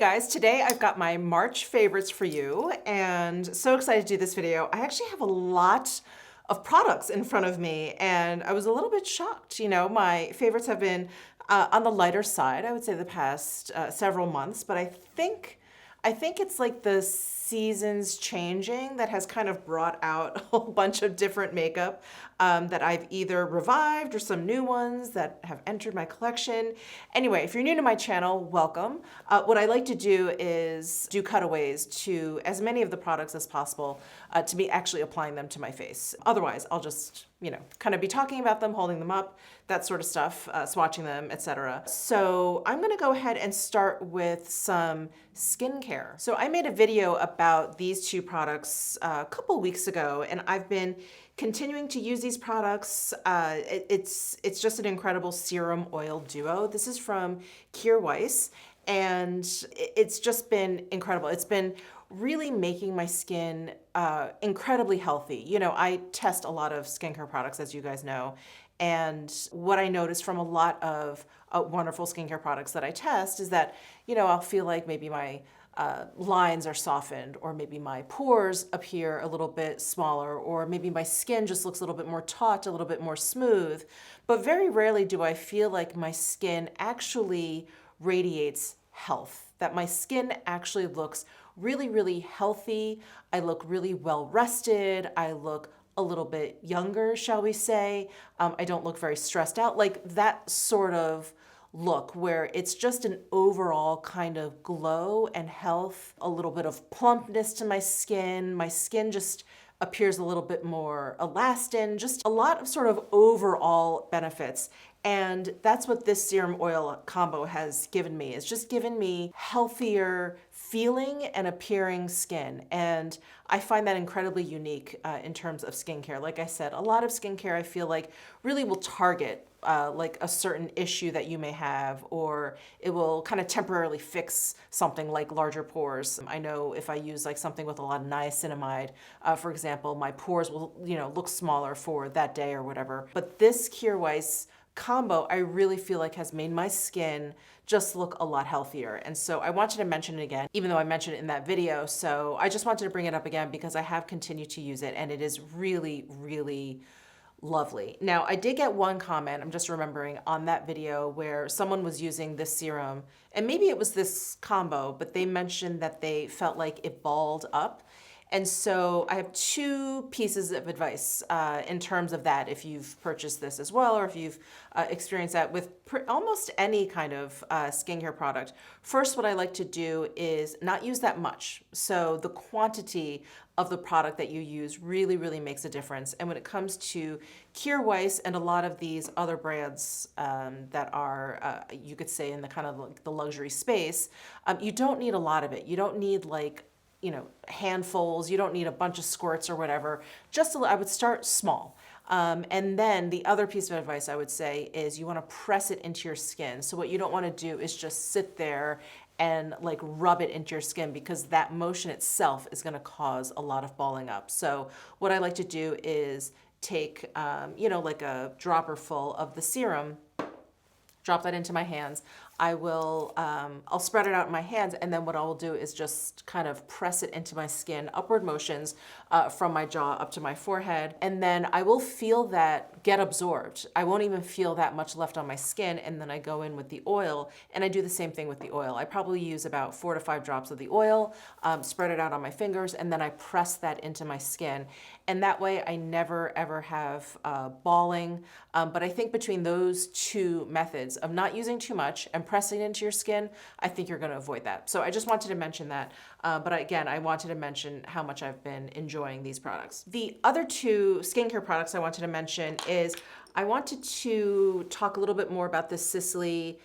guys, today I've got my March favorites for you and so excited to do this video. I actually have a lot of products in front of me and I was a little bit shocked. You know, my favorites have been on the lighter side, I would say the past several months, but I think it's like the seasons changing that has kind of brought out a whole bunch of different makeup that I've either revived or some new ones that have entered my collection. Anyway, if you're new to my channel, welcome. What I like to do is do cutaways to as many of the products as possible to be actually applying them to my face. Otherwise, I'll just, you know, kind of be talking about them, holding them up, that sort of stuff, swatching them, etc. So I'm gonna go ahead and start with some skincare. So I made a video about these two products a couple weeks ago, and I've been continuing to use these products. It's just an incredible serum oil duo. This is from Pkwy, and it's just been incredible. It's been really making my skin incredibly healthy. You know, I test a lot of skincare products, as you guys know, and what I notice from a lot of wonderful skincare products that I test is that, you know, I'll feel like maybe my lines are softened, or maybe my pores appear a little bit smaller, or maybe my skin just looks a little bit more taut, a little bit more smooth. But very rarely do I feel like my skin actually radiates health, that my skin actually looks really, really healthy. I look really well rested. I look a little bit younger, shall we say. I don't look very stressed out, like that sort of look where it's just an overall kind of glow and health, a little bit of plumpness to my skin. My skin just appears a little bit more elastin, just a lot of sort of overall benefits. And that's what this serum oil combo has given me. It's just given me healthier feeling and appearing skin. And I find that incredibly unique in terms of skincare. Like I said, a lot of skincare I feel like really will target like a certain issue that you may have, or it will kind of temporarily fix something like larger pores. I know if I use like something with a lot of niacinamide, for example, my pores will, you know, look smaller for that day or whatever. But this Pkwy combo, I really feel like has made my skin just look a lot healthier. And so I wanted to mention it again, even though I mentioned it in that video. So I just wanted to bring it up again because I have continued to use it and it is really, really lovely. Now, I did get one comment, I'm just remembering, on that video where someone was using this serum, and maybe it was this combo, but they mentioned that they felt like it balled up. And so I have two pieces of advice in terms of that, if you've purchased this as well, or if you've experienced that with almost any kind of skincare product. First, what I like to do is not use that much. So the quantity of the product that you use really, really makes a difference. And when it comes to Pkwy and a lot of these other brands that are, you could say, in the kind of like the luxury space, you don't need a lot of it. You don't need like, you know, handfuls. You don't need a bunch of squirts or whatever. Just I would start small. And then the other piece of advice I would say is you want to press it into your skin. So what you don't want to do is just sit there and like rub it into your skin, because that motion itself is going to cause a lot of balling up. So what I like to do is take, you know, like a dropper full of the serum, drop that into my hands. I will, I'll spread it out in my hands, and then what I will do is just kind of press it into my skin, upward motions from my jaw up to my forehead, and then I will feel that get absorbed. I won't even feel that much left on my skin, and then I go in with the oil, and I do the same thing with the oil. I probably use about 4 to 5 drops of the oil, spread it out on my fingers, and then I press that into my skin. And that way I never ever have balling. But I think between those two methods of not using too much and pressing it into your skin, I think you're gonna avoid that. So I just wanted to mention that. But again, I wanted to mention how much I've been enjoying these products. The other two skincare products I wanted to mention is I wanted to talk a little bit more about the Sisley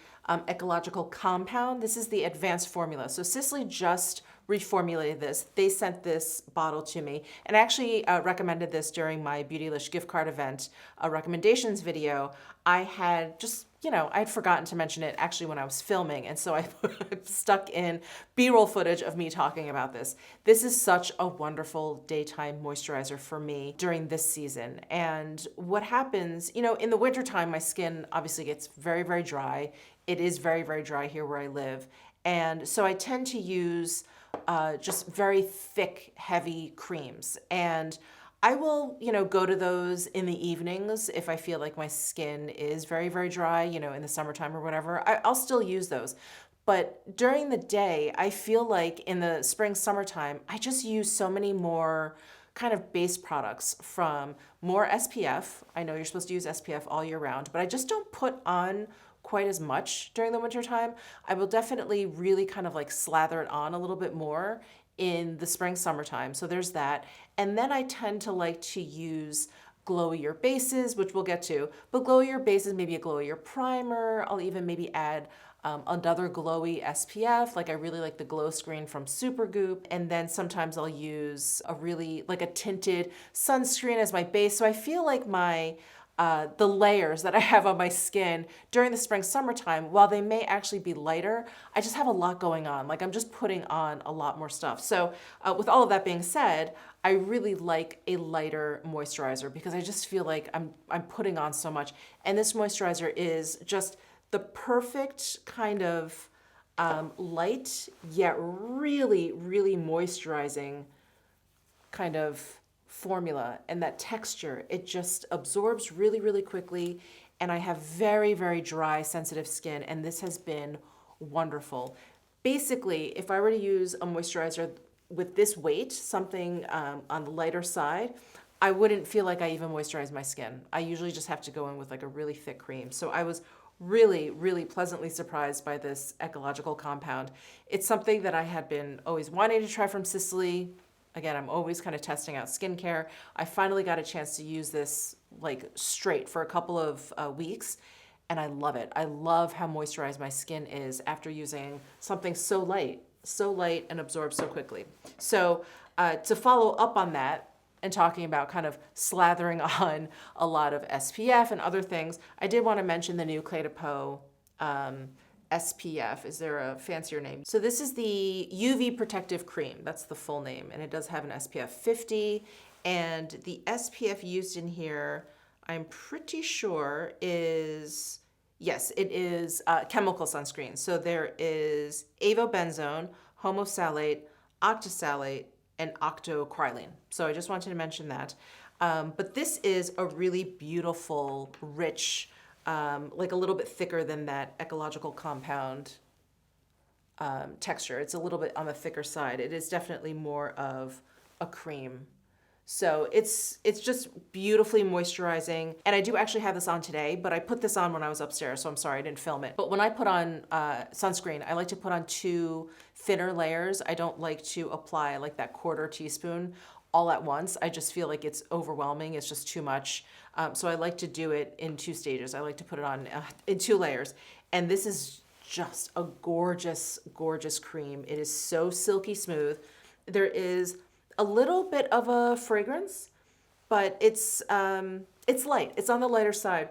ecological compound. This is the advanced formula. So Sisley just reformulated this. They sent this bottle to me, and I actually recommended this during my Beautylish gift card event recommendations video. I had just, you know, I had forgotten to mention it actually when I was filming, and so I stuck in B-roll footage of me talking about this. This is such a wonderful daytime moisturizer for me during this season. And what happens, you know, in the wintertime, my skin obviously gets very, very dry. It is very, very dry here where I live. And so I tend to use just very thick, heavy creams. And I will, go to those in the evenings if I feel like my skin is very, very dry, in the summertime or whatever. I'll still use those. But during the day, I feel like in the spring, summertime, I just use so many more kind of base products, from more SPF. I know you're supposed to use SPF all year round, but I just don't put on quite as much during the winter time. I will definitely really kind of like slather it on a little bit more in the spring, summertime. So there's that. And then I tend to like to use glowier bases, which we'll get to, but glowier bases, maybe a glowier primer. I'll even maybe add another glowy SPF. Like I really like the Glow Screen from Supergoop. And then sometimes I'll use a really like a tinted sunscreen as my base. So I feel like the layers that I have on my skin during the spring, summertime, while they may actually be lighter, I just have a lot going on. Like I'm just putting on a lot more stuff. So with all of that being said, I really like a lighter moisturizer because I just feel like I'm putting on so much. And this moisturizer is just the perfect kind of light, yet really, really moisturizing kind of formula. And that texture, it just absorbs really, really quickly. And I have very, very dry, sensitive skin, and this has been wonderful. Basically, if I were to use a moisturizer with this weight, something on the lighter side, I wouldn't feel like I even moisturize my skin. I usually just have to go in with like a really thick cream. So I was really, really pleasantly surprised by this ecological compound. It's something that I had been always wanting to try from Sicily. Again, I'm always kind of testing out skincare. I finally got a chance to use this like straight for a couple of weeks, and I love it. I love how moisturized my skin is after using something so light and absorbs so quickly. So to follow up on that, and talking about kind of slathering on a lot of SPF and other things, I did want to mention the new Clé de Peau SPF. Is there a fancier name? So this is the UV Protective Cream. That's the full name. And it does have an SPF 50. And the SPF used in here, I'm pretty sure is, yes, it is chemical sunscreen. So there is avobenzone, homosalate, octisalate, and octocrylene. So I just wanted to mention that. But this is a really beautiful, rich, like a little bit thicker than that ecological compound texture. It's a little bit on the thicker side. It is definitely more of a cream. So it's just beautifully moisturizing. And I do actually have this on today, but I put this on when I was upstairs, so I'm sorry I didn't film it. But when I put on sunscreen, I like to put on 2 thinner layers. I don't like to apply like that 1/4 teaspoon all at once. I just feel like it's overwhelming. It's just too much. So I like to do it in 2 stages. I like to put it on in 2 layers. And this is just a gorgeous, gorgeous cream. It is so silky smooth. There is a little bit of a fragrance, but it's light. It's on the lighter side,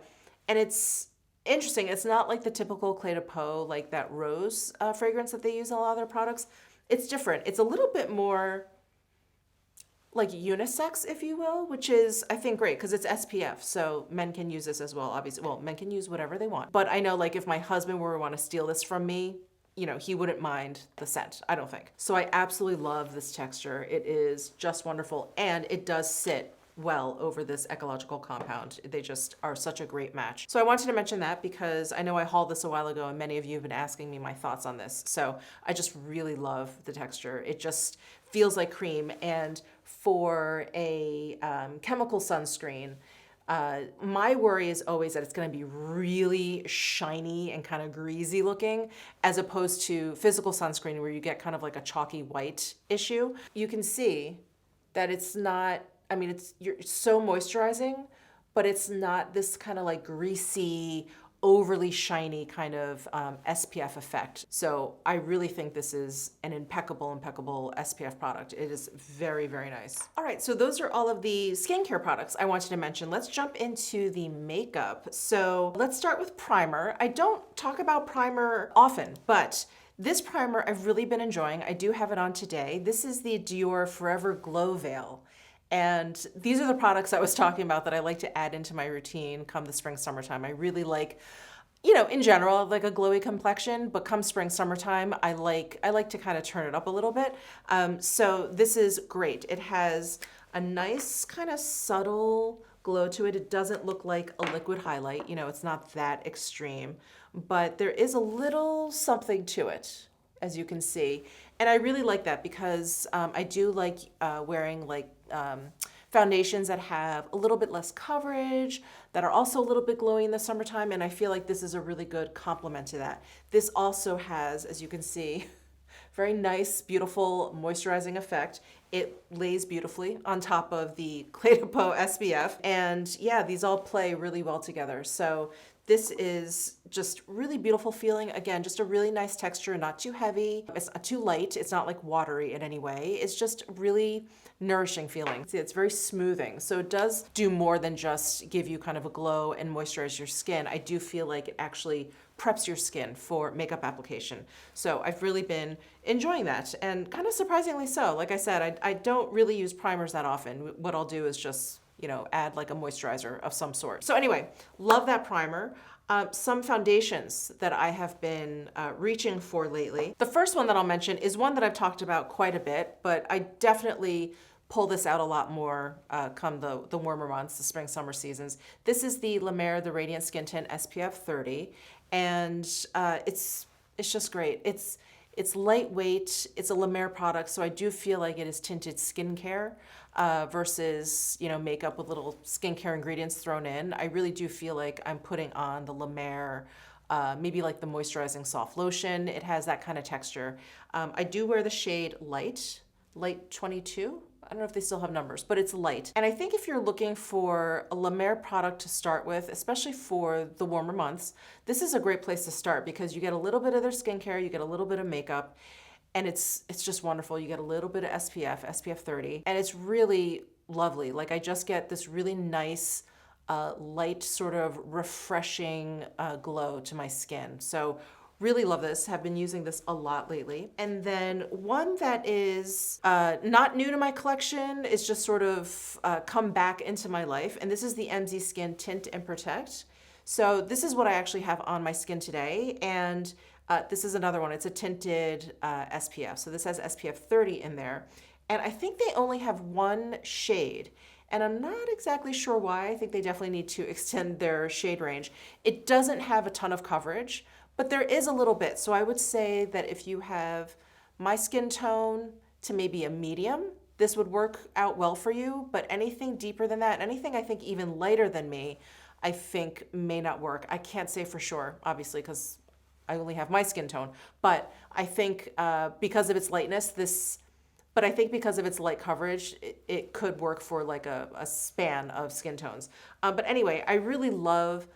and it's interesting. It's not like the typical Clé de Peau, like that rose fragrance that they use in a lot of their products. It's different. It's a little bit more like unisex, if you will, which is, I think, great because it's SPF, so men can use this as well, obviously. Well, men can use whatever they want. But I know, like, if my husband were to want to steal this from me, he wouldn't mind the scent, I don't think. So I absolutely love this texture. It is just wonderful, and it does sit well over this ecological compound. They just are such a great match. So I wanted to mention that because I know I hauled this a while ago and many of you have been asking me my thoughts on this. So I just really love the texture. It just feels like cream. And for a chemical sunscreen, my worry is always that it's going to be really shiny and kind of greasy looking, as opposed to physical sunscreen where you get kind of like a chalky white issue. You can see that it's not, you're so moisturizing, but it's not this kind of like greasy, overly shiny kind of SPF effect. So I really think this is an impeccable SPF product. It is very, very nice. All right, so those are all of the skincare products I wanted to mention. Let's jump into the makeup. So let's start with primer. I don't talk about primer often, but this primer I've really been enjoying. I do have it on today. This is the Dior Forever Glow Veil. And these are the products I was talking about that I like to add into my routine come the spring, summertime. I really like, you know, in general, like a glowy complexion, but come spring, summertime, I like to kind of turn it up a little bit. So this is great. It has a nice kind of subtle glow to it. It doesn't look like a liquid highlight, you know, it's not that extreme, but there is a little something to it, as you can see. And I really like that because I do like wearing like foundations that have a little bit less coverage, that are also a little bit glowy in the summertime, and I feel like this is a really good complement to that. This also has, as you can see, very nice, beautiful moisturizing effect. It lays beautifully on top of the Clé de Peau SPF. And yeah, these all play really well together. So this is just really beautiful feeling. Again, just a really nice texture, not too heavy. It's not too light. It's not like watery in any way. It's just really nourishing feeling. See, it's very smoothing. So it does do more than just give you kind of a glow and moisturize your skin. I do feel like it actually preps your skin for makeup application. So I've really been enjoying that, and kind of surprisingly so. Like I said, I don't really use primers that often. What I'll do is just, you know, add like a moisturizer of some sort. So anyway, love that primer. Some foundations that I have been reaching for lately. The first one that I'll mention is one that I've talked about quite a bit, but I definitely pull this out a lot more come the warmer months, the spring, summer seasons. This is the La Mer, the Radiant Skin Tint SPF 30, and it's just great. It's lightweight. It's a La Mer product, so I do feel like it is tinted skincare versus, you know, makeup with little skincare ingredients thrown in. I really do feel like I'm putting on the La Mer, maybe like the moisturizing soft lotion. It has that kind of texture. I do wear the shade Light 22. I don't know if they still have numbers, but it's light. And I think if you're looking for a La Mer product to start with, especially for the warmer months, this is a great place to start because you get a little bit of their skincare, you get a little bit of makeup, and it's just wonderful. You get a little bit of SPF 30, and it's really lovely. Like I just get this really nice, light, sort of refreshing glow to my skin. So really love this, have been using this a lot lately. And then one that is not new to my collection, is just sort of come back into my life, and this is the MZ Skin Tint and Protect. So this is what I actually have on my skin today, and this is another one. It's a tinted SPF. So this has SPF 30 in there, and I think they only have one shade. And I'm not exactly sure why. I think they definitely need to extend their shade range. It doesn't have a ton of coverage, but there is a little bit. So I would say that if you have my skin tone to maybe a medium, this would work out well for you. But anything deeper than that, anything I think even lighter than me, I think may not work. I can't say for sure, obviously, because I only have my skin tone. But I think because of its lightness, but I think because of its light coverage, it could work for like a span of skin tones. But anyway, I really love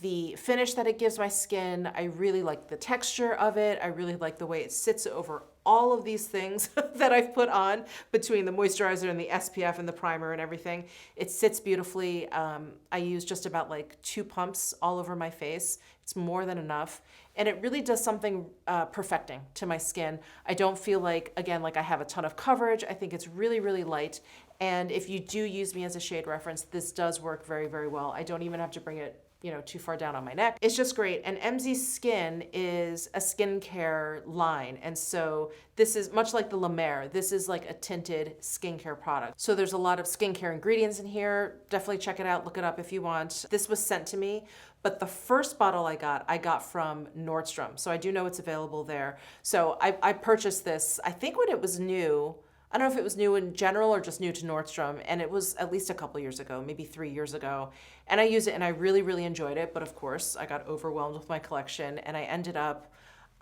the finish that it gives my skin. I really like the texture of it. I really like the way it sits over all of these things that I've put on between the moisturizer and the SPF and the primer and everything. It sits beautifully. I use just about like 2 pumps all over my face. It's more than enough. And it really does something perfecting to my skin. I don't feel like, again, like I have a ton of coverage. I think it's really, really light. And if you do use me as a shade reference, this does work very, very well. I don't even have to bring it, you know, too far down on my neck. It's just great. And MZ Skin is a skincare line. And so this is much like the La Mer. This is like a tinted skincare product. So there's a lot of skincare ingredients in here. Definitely check it out, look it up if you want. This was sent to me, but the first bottle I got from Nordstrom. So I do know it's available there. So I purchased this, I think when it was new. I don't know if it was new in general or just new to Nordstrom, and it was at least a couple years ago, maybe 3 years ago. And I used it and I really, really enjoyed it. But of course, I got overwhelmed with my collection and I ended up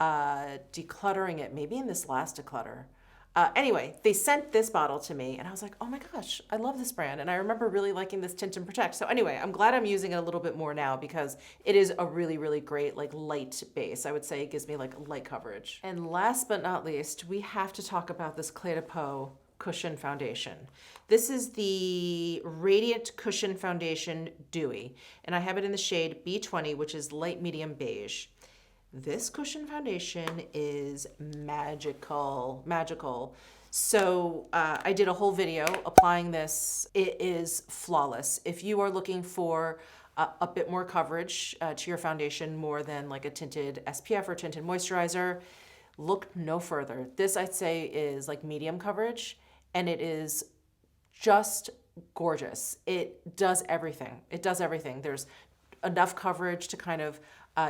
decluttering it, maybe in this last declutter. Anyway, they sent this bottle to me and I was like, oh my gosh, I love this brand. And I remember really liking this Tint and Protect. So anyway, I'm glad I'm using it a little bit more now because it is a really, really great like light base. I would say it gives me like light coverage. And last but not least, we have to talk about this Clé de Peau Cushion Foundation. This is the Radiant Cushion Foundation Dewy. And I have it in the shade B20, which is light medium beige. This cushion foundation is magical. So I did a whole video applying this. It is flawless. If you are looking for a bit more coverage to your foundation, more than like a tinted SPF or tinted moisturizer. Look no further. This I'd say is like medium coverage, and it is just gorgeous. It does everything. It does everything. There's enough coverage to kind of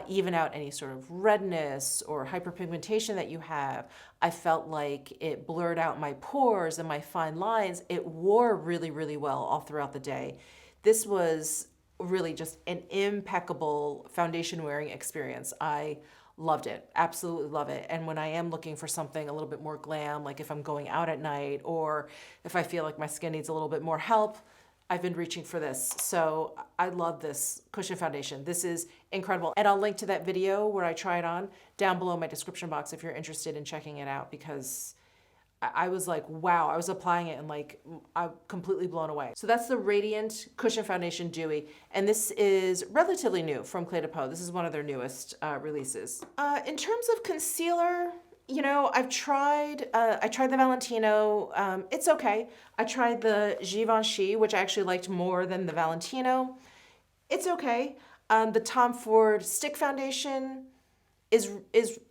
even out any sort of redness or hyperpigmentation that you have. I felt like it blurred out my pores and my fine lines. It wore really, really well all throughout the day. This was really just an impeccable foundation wearing experience. I loved it, absolutely love it. And when I am looking for something a little bit more glam, like if I'm going out at night or if I feel like my skin needs a little bit more help, I've been reaching for this. So I love this cushion foundation. This is incredible. And I'll link to that video where I try it on down below in my description box if you're interested in checking it out, because I was like, wow, I was applying it and like, I'm completely blown away. So that's the Radiant Cushion Foundation Dewy. And this is relatively new from Clé de Peau. This is one of their newest releases. In terms of concealer, you know, I tried the Valentino. It's okay. I tried the Givenchy, which I actually liked more than the Valentino. It's okay. The Tom Ford Stick Foundation is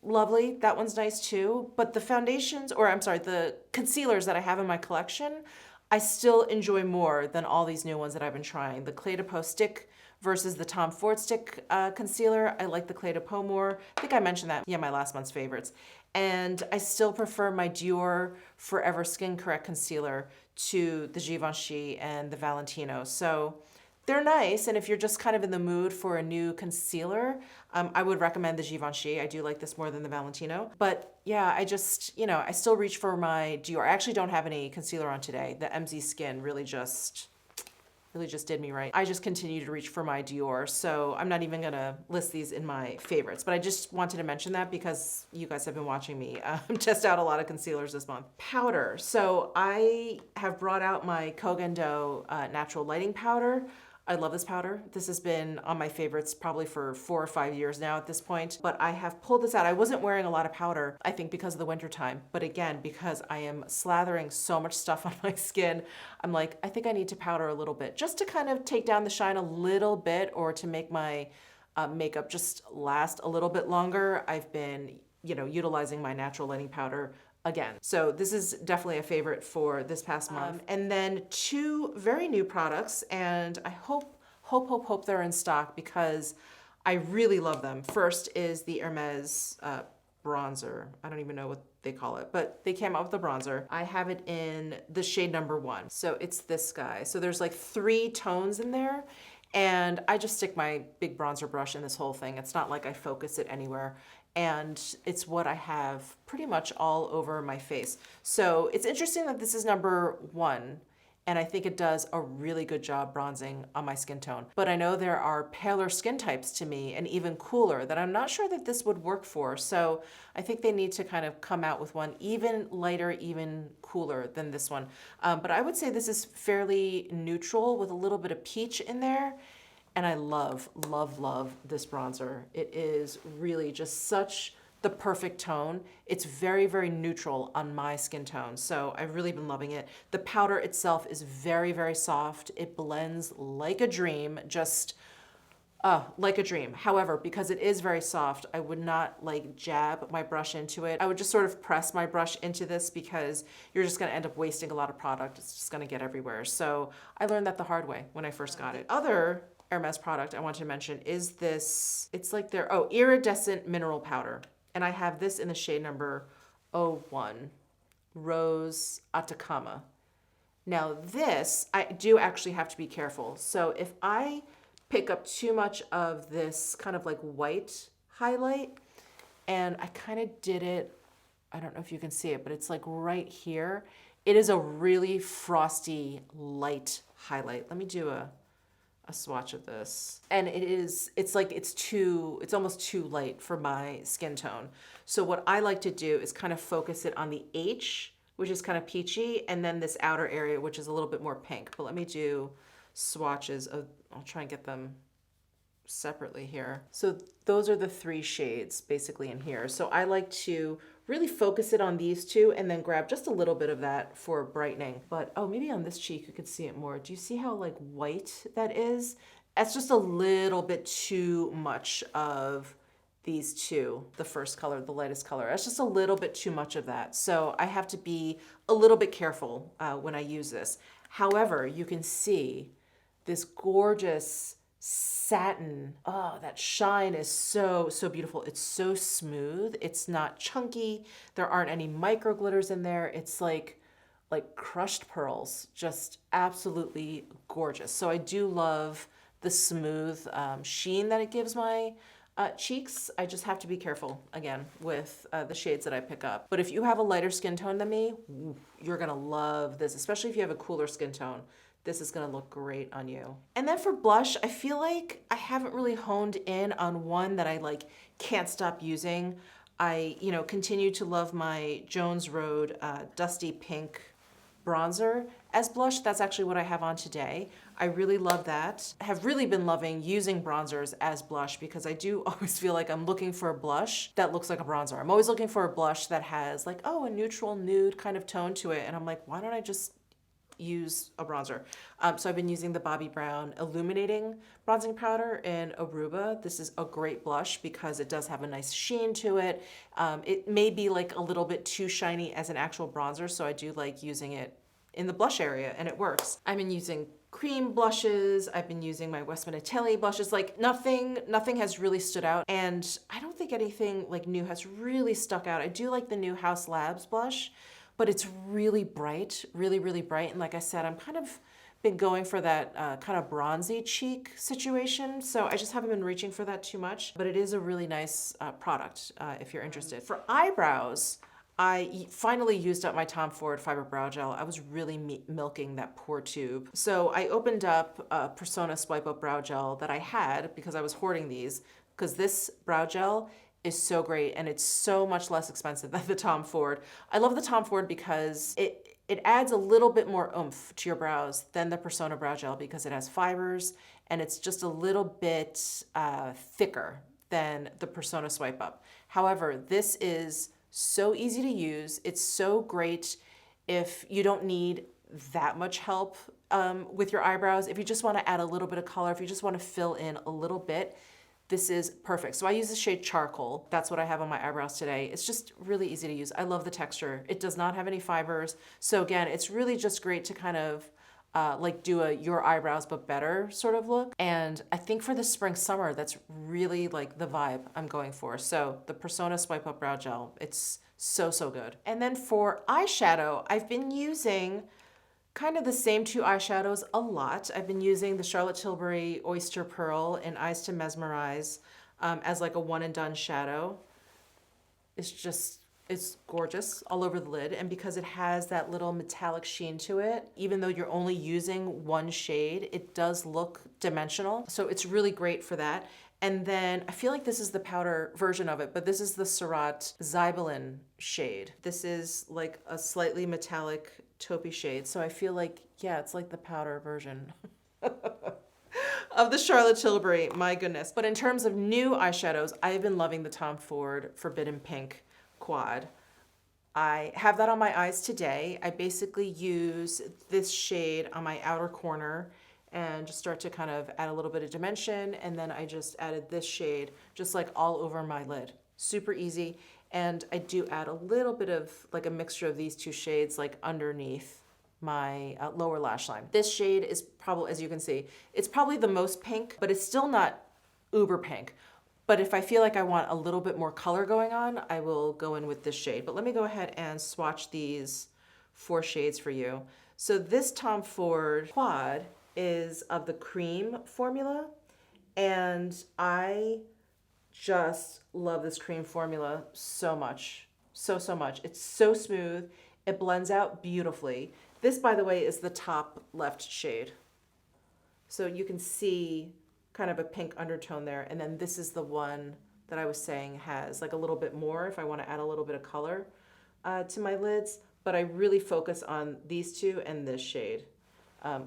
lovely. That one's nice too. But the foundations, or I'm sorry, the concealers that I have in my collection, I still enjoy more than all these new ones that I've been trying. The Clé de Peau Stick versus the Tom Ford Stick concealer. I like the Clé de Peau more. I think I mentioned that. Yeah, my last month's favorites. And I still prefer my Dior Forever Skin Correct concealer to the Givenchy and the Valentino. So they're nice, and if you're just kind of in the mood for a new concealer, I would recommend the Givenchy. I do like this more than the Valentino. But yeah, I just, you know, I still reach for my Dior. I actually don't have any concealer on today. The MZ Skin really just did me right. I just continue to reach for my Dior, so I'm not even gonna list these in my favorites, but I just wanted to mention that because you guys have been watching me test out a lot of concealers this month. Powder. So I have brought out my Kogan Do Natural Lighting Powder. I love this powder. This has been on my favorites probably for 4 or 5 years now at this point, but I have pulled this out. I wasn't wearing a lot of powder, I think because of the winter time, but again, because I am slathering so much stuff on my skin, I'm like, I think I need to powder a little bit just to kind of take down the shine a little bit, or to make my makeup just last a little bit longer. I've been, you know, utilizing my natural lighting powder again. So this is definitely a favorite for this past month. And then 2 very new products, and I hope they're in stock because I really love them. First is the Hermes bronzer. I don't even know what they call it, but they came out with the bronzer. I have it in the shade number 1. So it's this guy. So there's like 3 tones in there, and I just stick my big bronzer brush in this whole thing. It's not like I focus it anywhere. And it's what I have pretty much all over my face. So it's interesting that this is number 1, and I think it does a really good job bronzing on my skin tone. But I know there are paler skin types to me, and even cooler, that I'm not sure that this would work for. So I think they need to kind of come out with one even lighter, even cooler than this one. But I would say this is fairly neutral with a little bit of peach in there. And I love, love, love this bronzer. It is really just such the perfect tone. It's very, very neutral on my skin tone. So I've really been loving it. The powder itself is very, very soft. It blends like a dream, just like a dream. However, because it is very soft, I would not like jab my brush into it. I would just sort of press my brush into this because you're just gonna end up wasting a lot of product. It's just gonna get everywhere. So I learned that the hard way when I first got it. Other Hermes product I wanted to mention is this, it's like their, iridescent mineral powder. And I have this in the shade number 01, Rose Atacama. Now this, I do actually have to be careful. So if I pick up too much of this kind of like white highlight, and I kind of did it, I don't know if you can see it, but it's like right here. It is a really frosty, light highlight. Let me do a swatch of this. And it's almost too light for my skin tone. So what I like to do is kind of focus it on the H, which is kind of peachy, and then this outer area, which is a little bit more pink. But let me do swatches of, I'll try and get them separately here. So those are the 3 shades basically in here. So I like to really focus it on these 2 and then grab just a little bit of that for brightening. But maybe on this cheek you could see it more. Do you see how like white that is? That's just a little bit too much of these two, the first color, the lightest color. That's just a little bit too much of that. So I have to be a little bit careful when I use this. However, you can see this gorgeous satin. Oh, that shine is so, so beautiful. It's so smooth. It's not chunky. There aren't any micro glitters in there. It's like crushed pearls, just absolutely gorgeous. So I do love the smooth sheen that it gives my cheeks. I just have to be careful, again, with the shades that I pick up. But if you have a lighter skin tone than me, you're gonna love this, especially if you have a cooler skin tone. This is gonna look great on you. And then for blush, I feel like I haven't really honed in on one that I can't stop using. I, continue to love my Jones Road Dusty Pink bronzer as blush. That's actually what I have on today. I really love that. I have really been loving using bronzers as blush because I do always feel like I'm looking for a blush that looks like a bronzer. I'm always looking for a blush that has a neutral nude kind of tone to it. And I'm like, why don't I just use a bronzer? So I've been using the Bobbi Brown Illuminating Bronzing Powder in Aruba. This is a great blush because it does have a nice sheen to it. It may be a little bit too shiny as an actual bronzer, so I do like using it in the blush area, and it works. I've been using cream blushes. I've been using my Westman Atelier blushes. Nothing has really stood out, and I don't think anything new has really stuck out. I do like the new House Labs blush, but it's really bright, really, really bright. And like I said, I'm kind of been going for that kind of bronzy cheek situation. So I just haven't been reaching for that too much, but it is a really nice product if you're interested. For eyebrows, I finally used up my Tom Ford Fiber Brow Gel. I was really milking that poor tube. So I opened up a Persona Swipe Up Brow Gel that I had because I was hoarding these, because this brow gel is so great and it's so much less expensive than the Tom Ford. I love the Tom Ford because it adds a little bit more oomph to your brows than the Persona Brow Gel because it has fibers and it's just a little bit thicker than the Persona Swipe Up. However, this is so easy to use. It's so great if you don't need that much help with your eyebrows. If you just want to add a little bit of color, if you just want to fill in a little bit, this is perfect. So I use the shade Charcoal. That's what I have on my eyebrows today. It's just really easy to use. I love the texture. It does not have any fibers. So again, it's really just great to kind of do a your eyebrows but better sort of look. And I think for the spring summer, that's really the vibe I'm going for. So the Persona Swipe Up Brow Gel, it's so, so good. And then for eyeshadow, I've been using kind of the same two eyeshadows a lot. I've been using the Charlotte Tilbury Oyster Pearl in Eyes to Mesmerize as a one and done shadow. It's gorgeous all over the lid. And because it has that little metallic sheen to it, even though you're only using one shade, it does look dimensional. So it's really great for that. And then I feel like this is the powder version of it, but this is the Surratt Zybelin shade. This is a slightly metallic taupey shade. So I feel it's the powder version of the Charlotte Tilbury, my goodness. But in terms of new eyeshadows, I've been loving the Tom Ford Forbidden Pink Quad. I have that on my eyes today. I basically use this shade on my outer corner and just start to kind of add a little bit of dimension. And then I just added this shade just all over my lid. Super easy. And I do add a little bit of a mixture of these two shades underneath my lower lash line. This shade is probably, as you can see, it's probably the most pink, but it's still not uber pink. But if I feel I want a little bit more color going on, I will go in with this shade. But let me go ahead and swatch these 4 shades for you. So this Tom Ford Quad is of the cream formula, and I just love this cream formula so much. So much. It's so smooth. It blends out beautifully. This, by the way, is the top left shade. So you can see kind of a pink undertone there. And then this is the one that I was saying has a little bit more if I want to add a little bit of color to my lids. But I really focus on these two and this shade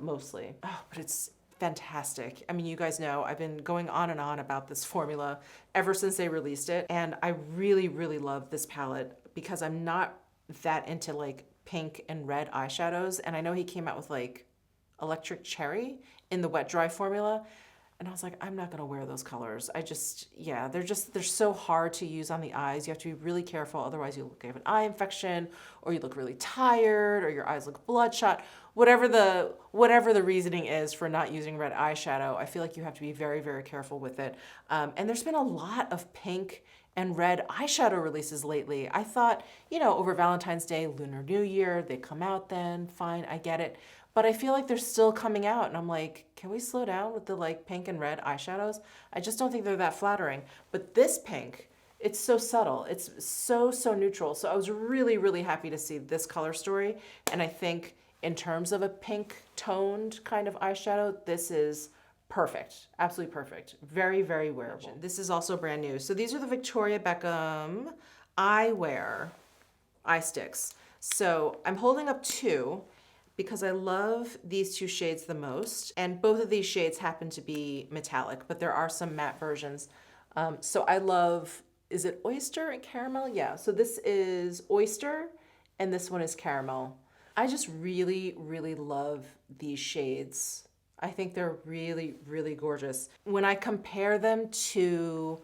mostly. Oh, but it's fantastic. I mean, you guys know I've been going on and on about this formula ever since they released it. And I really, really love this palette because I'm not that into pink and red eyeshadows. And I know he came out with Electric Cherry in the wet dry formula. And I was like, I'm not gonna wear those colors. Yeah, they're so hard to use on the eyes. You have to be really careful, otherwise you have an eye infection, or you look really tired, or your eyes look bloodshot. Whatever the reasoning is for not using red eyeshadow, I feel like you have to be very, very careful with it. And there's been a lot of pink and red eyeshadow releases lately. I thought, over Valentine's Day, Lunar New Year, they come out then, fine, I get it. But I feel like they're still coming out, and I'm like, can we slow down with the pink and red eyeshadows? I just don't think they're that flattering. But this pink, it's so subtle. It's so, so neutral. So I was really, really happy to see this color story. And I think in terms of a pink toned kind of eyeshadow, this is perfect. Absolutely perfect. Very, very wearable. This is also brand new. So these are the Victoria Beckham Eyewear eye sticks. So I'm holding up two, because I love these two shades the most. And both of these shades happen to be metallic, but there are some matte versions. So I love, is it oyster and caramel? Yeah, so this is oyster and this one is caramel. I just really, really love these shades. I think they're really, really gorgeous. When I compare them to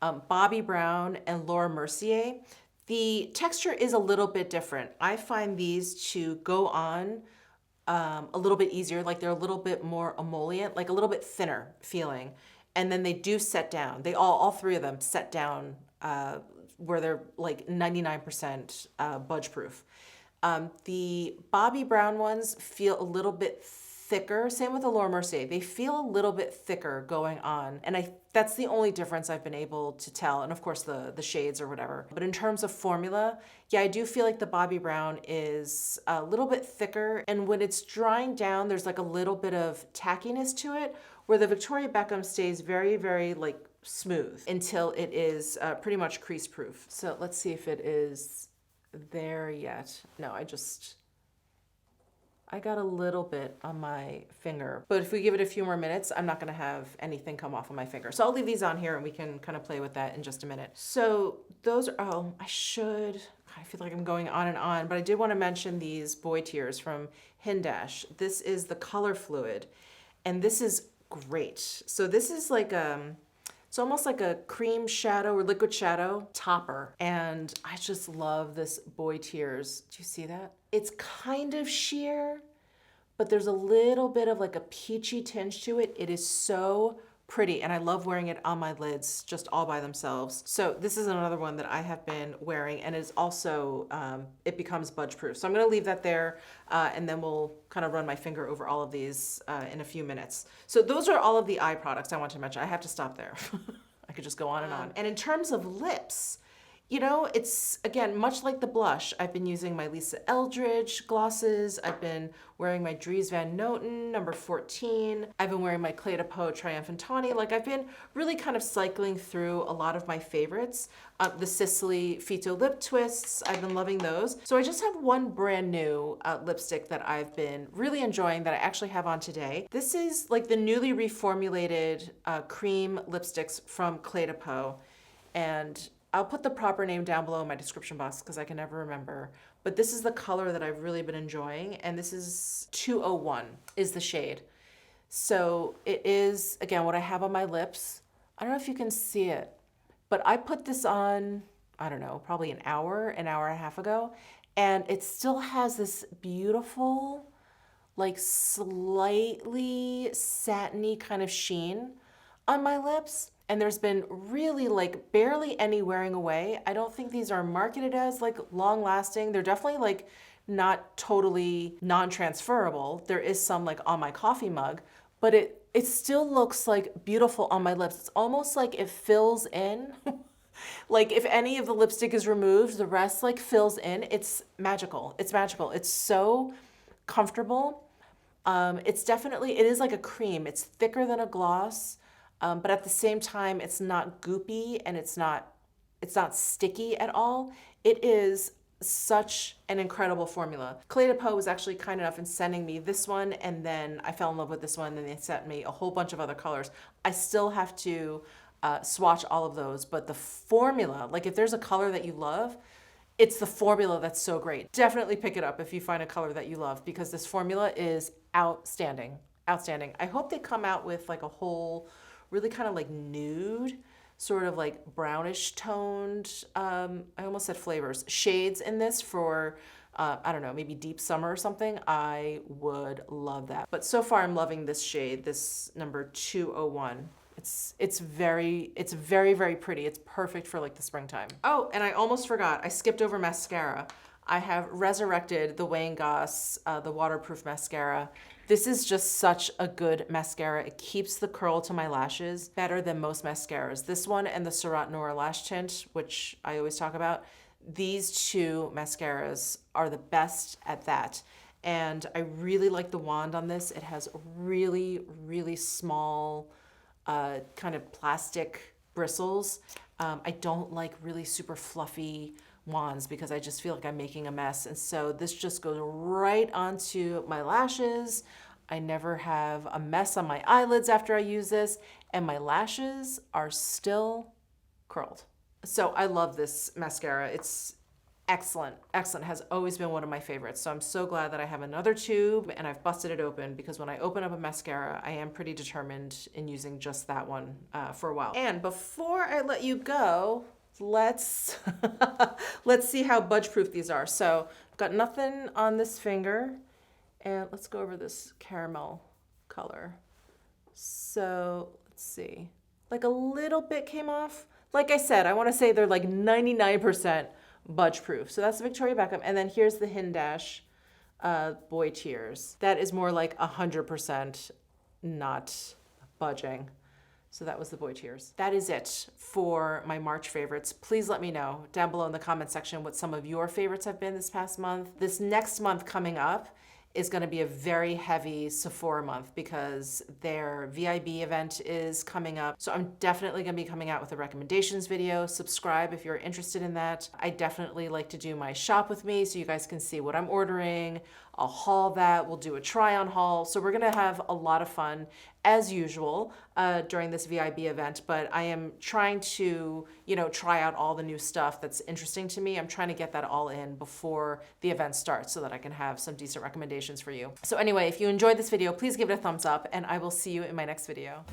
Bobbi Brown and Laura Mercier, the texture is a little bit different. I find these to go on a little bit easier, like they're a little bit more emollient, like a little bit thinner feeling. And then they do set down. They all three of them set down where they're like 99% budge proof. The Bobbi Brown ones feel a little bit thicker. Same with the Laura Mercier. They feel a little bit thicker going on. And that's the only difference I've been able to tell. And of course the shades or whatever. But in terms of formula, yeah, I do feel like the Bobbi Brown is a little bit thicker. And when it's drying down, there's like a little bit of tackiness to it, where the Victoria Beckham stays very, very smooth until it is pretty much crease proof. So let's see if it is there yet. No, I got a little bit on my finger, but if we give it a few more minutes, I'm not gonna have anything come off of my finger. So I'll leave these on here and we can kind of play with that in just a minute. So those are, I feel like I'm going on and on, but I did want to mention these Boy Tears from Hindash. This is the Color Fluid, and this is great. So this is it's almost like a cream shadow or liquid shadow topper. And I just love this Boy Tears. Do you see that? It's kind of sheer, but there's a little bit of a peachy tinge to it. It is so pretty, and I love wearing it on my lids just all by themselves. So this is another one that I have been wearing, and it's also, it becomes budge proof. So I'm gonna leave that there, and then we'll kind of run my finger over all of these in a few minutes. So those are all of the eye products I want to mention. I have to stop there. I could just go on and on. And in terms of lips, it's, again, much like the blush. I've been using my Lisa Eldridge glosses. I've been wearing my Dries Van Noten number 14. I've been wearing my Clé de Peau Triumphant Tawny. I've been really kind of cycling through a lot of my favorites. The Sicily Fito lip twists, I've been loving those. So I just have one brand new lipstick that I've been really enjoying that I actually have on today. This is the newly reformulated cream lipsticks from Clé de Peau. And I'll put the proper name down below in my description box because I can never remember. But this is the color that I've really been enjoying. And this is 201 is the shade. So it is, again, what I have on my lips. I don't know if you can see it, but I put this on, I don't know, probably an hour and a half ago. And it still has this beautiful, slightly satiny kind of sheen on my lips. And there's been really barely any wearing away. I don't think these are marketed as long lasting. They're definitely not totally non-transferable. There is some on my coffee mug, but it still looks beautiful on my lips. It's almost like it fills in. If any of the lipstick is removed, the rest fills in. It's magical. It's magical. It's so comfortable. It is like a cream. It's thicker than a gloss. But at the same time, it's not goopy and it's not sticky at all. It is such an incredible formula. Clé de Peau was actually kind enough in sending me this one, and then I fell in love with this one, and they sent me a whole bunch of other colors. I still have to swatch all of those, but the formula, if there's a color that you love, it's the formula that's so great. Definitely pick it up if you find a color that you love, because this formula is outstanding. outstanding. I hope they come out with like a whole really kind of like nude, sort of like brownish toned, I almost said flavors, shades in this for, I don't know, maybe deep summer or something. I would love that. But so far I'm loving this shade, this number 201. It's very, very pretty. It's perfect for like the springtime. Oh, and I almost forgot, I skipped over mascara. I have resurrected the Wang, the waterproof mascara. This is just such a good mascara. It keeps the curl to my lashes better than most mascaras. This one and the Surat Noor lash tint, which I always talk about, these two mascaras are the best at that. And I really like the wand on this. It has really small kind of plastic bristles. I don't like really super fluffy wands because I just feel like I'm making a mess. And so this just goes right onto my lashes. I never have a mess on my eyelids after I use this, and my lashes are still curled. So I love this mascara. It's excellent, excellent. Has always been one of my favorites. So I'm so glad that I have another tube and I've busted it open, because when I open up a mascara, I am pretty determined in using just that one for a while. And before I let you go, let's see how budge proof these are. So I've got nothing on this finger, and let's go over this caramel color. So let's see, like a little bit came off. Like I said, I want to say they're like 99% budge proof. So that's the Victoria Beckham. And then here's the Hindash Boy Tears. That is more like 100% not budging. So that was the Boy Tears. That is it for my March favorites. Please let me know down below in the comment section what some of your favorites have been this past month. This next month coming up is going to be a very heavy Sephora month because their VIB event is coming up. So I'm definitely going to be coming out with a recommendations video. Subscribe if you're interested in that. I definitely like to do my shop with me so you guys can see what I'm ordering. I'll haul that. We'll do a try on haul. So we're going to have a lot of fun as usual during this VIB event, but I am trying to, try out all the new stuff that's interesting to me. I'm trying to get that all in before the event starts so that I can have some decent recommendations for you. So anyway, if you enjoyed this video, please give it a thumbs up, and I will see you in my next video.